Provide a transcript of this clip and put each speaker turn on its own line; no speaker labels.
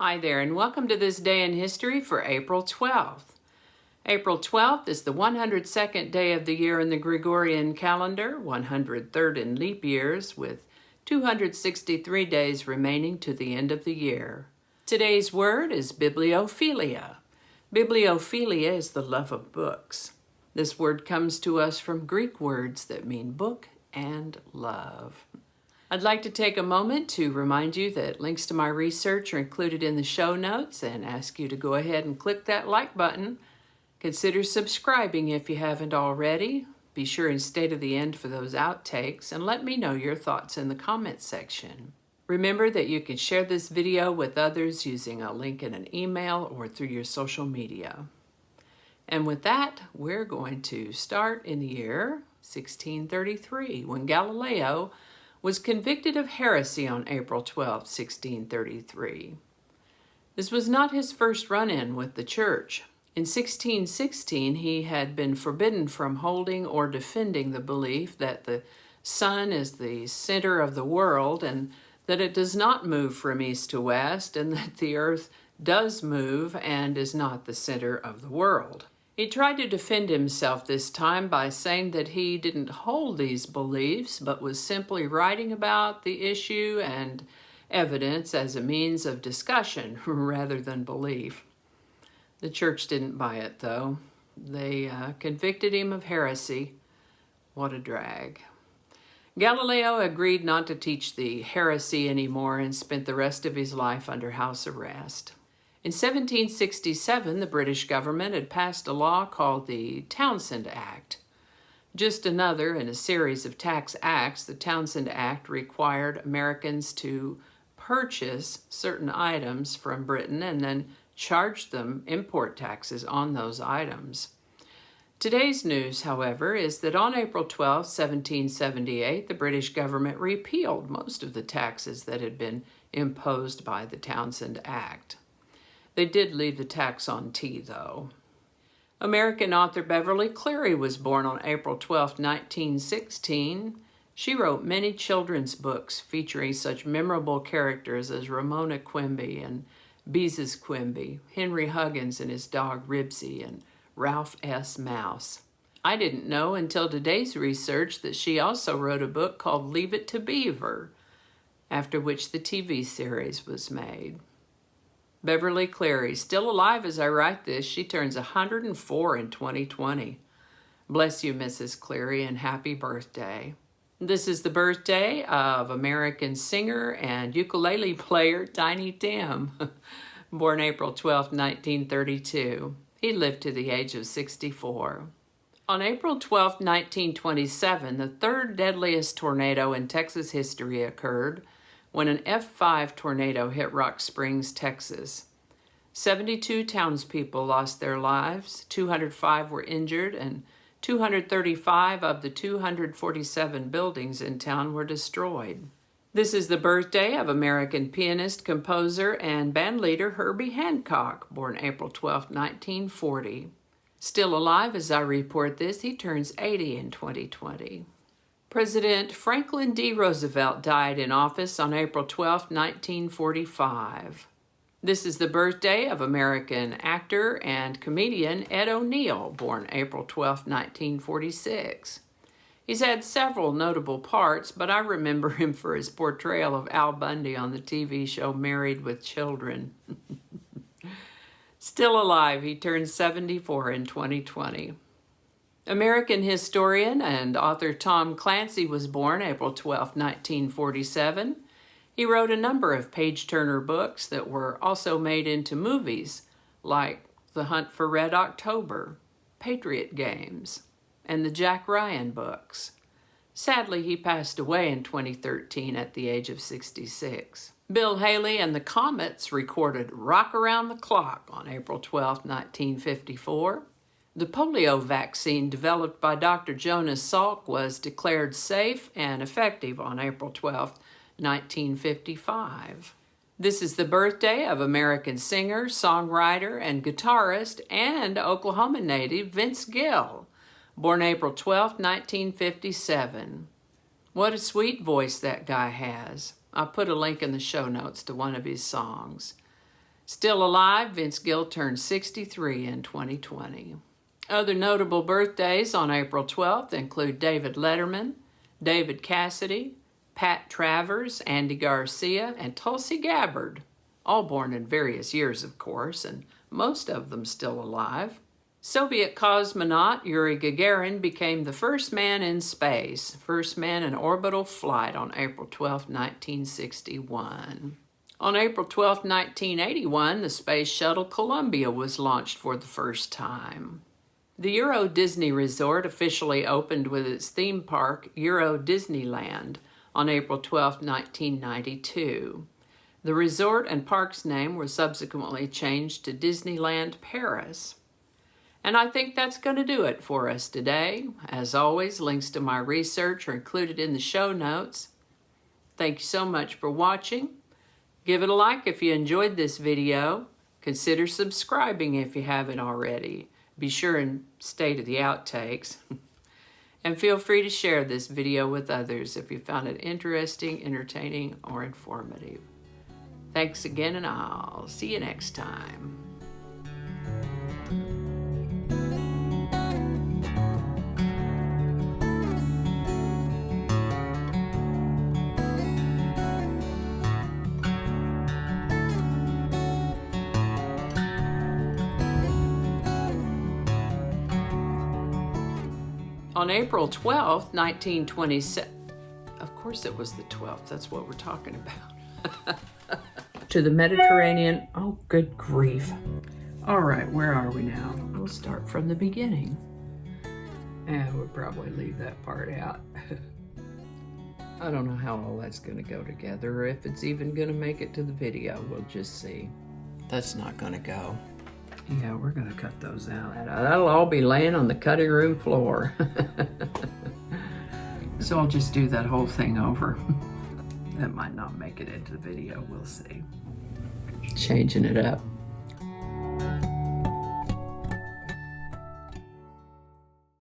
Hi there, and welcome to This Day in History for April 12th. April 12th is the 102nd day of the year in the Gregorian calendar, 103rd in leap years, with 263 days remaining to the end of the year. Today's word is bibliophilia. Bibliophilia is the love of books. This word comes to us from Greek words that mean book and love. I'd like to take a moment to remind you that links to my research are included in the show notes and ask you to go ahead and click that like button. Consider subscribing if you haven't already. Be sure and stay to the end for those outtakes and let me know your thoughts in the comments section. Remember that you can share this video with others using a link in an email or through your social media. And with that, we're going to start in the year 1633 when Galileo was convicted of heresy on April 12, 1633. This was not his first run-in with the church. In 1616, he had been forbidden from holding or defending the belief that the sun is the center of the world and that it does not move from east to west and that the earth does move and is not the center of the world. He tried to defend himself this time by saying that he didn't hold these beliefs, but was simply writing about the issue and evidence as a means of discussion rather than belief. The church didn't buy it, though. They convicted him of heresy. What a drag. Galileo agreed not to teach the heresy anymore and spent the rest of his life under house arrest. In 1767, the British government had passed a law called the Townshend Act. Just another in a series of tax acts, the Townshend Act required Americans to purchase certain items from Britain and then charge them import taxes on those items. Today's news, however, is that on April 12, 1778, the British government repealed most of the taxes that had been imposed by the Townshend Act. They did leave the tax on tea, though. American author Beverly Cleary was born on April 12, 1916. She wrote many children's books featuring such memorable characters as Ramona Quimby and Beezus Quimby, Henry Huggins and his dog Ribsy, and Ralph S. Mouse. I didn't know until today's research that she also wrote a book called Leave It to Beaver, after which the TV series was made. Beverly Cleary, still alive as I write this, she turns 104 in 2020. Bless you, Mrs. Cleary, and happy birthday. This is the birthday of American singer and ukulele player Tiny Tim, born April 12, 1932. He lived to the age of 64. On April 12, 1927, the third deadliest tornado in Texas history occurred when an F5 tornado hit Rock Springs, Texas. 72 townspeople lost their lives, 205 were injured, and 235 of the 247 buildings in town were destroyed. This is the birthday of American pianist, composer, and bandleader Herbie Hancock, born April 12, 1940. Still alive as I report this, he turns 80 in 2020. President Franklin D. Roosevelt died in office on April 12, 1945. This is the birthday of American actor and comedian Ed O'Neill, born April 12, 1946. He's had several notable parts, but I remember him for his portrayal of Al Bundy on the TV show Married with Children. Still alive, he turned 74 in 2020. American historian and author Tom Clancy was born April 12, 1947. He wrote a number of page-turner books that were also made into movies, like The Hunt for Red October, Patriot Games, and the Jack Ryan books. Sadly, he passed away in 2013 at the age of 66. Bill Haley and the Comets recorded Rock Around the Clock on April 12, 1954. The polio vaccine developed by Dr. Jonas Salk was declared safe and effective on April 12, 1955. This is the birthday of American singer, songwriter, and guitarist and Oklahoma native Vince Gill, born April 12, 1957. What a sweet voice that guy has. I'll put a link in the show notes to one of his songs. Still alive, Vince Gill turned 63 in 2020. Other notable birthdays on April 12th include David Letterman, David Cassidy, Pat Travers, Andy Garcia, and Tulsi Gabbard, all born in various years, of course, and most of them still alive. Soviet cosmonaut Yuri Gagarin became the first man in space, first man in orbital flight on April 12, 1961. On April 12, 1981, the Space Shuttle Columbia was launched for the first time. The Euro Disney Resort officially opened with its theme park, Euro Disneyland, on April 12, 1992. The resort and park's name were subsequently changed to Disneyland Paris. And I think that's going to do it for us today. As always, links to my research are included in the show notes. Thank you so much for watching. Give it a like if you enjoyed this video. Consider subscribing if you haven't already. Be sure and stay to the outtakes. And feel free to share this video with others if you found it interesting, entertaining, or informative. Thanks again, and I'll see you next time. On April 12th, 1927, of course it was the 12th, that's what we're talking about, to the Mediterranean, oh good grief. All right, where are we now? We'll start from the beginning. And we'll probably leave that part out. I don't know how all that's gonna go together, or if it's even gonna make it to the video, we'll just see. That's not gonna go. Yeah, we're gonna cut those out. That'll all be laying on the cutting room floor. So I'll just do that whole thing over. That might not make it into the video, we'll see. Changing it up.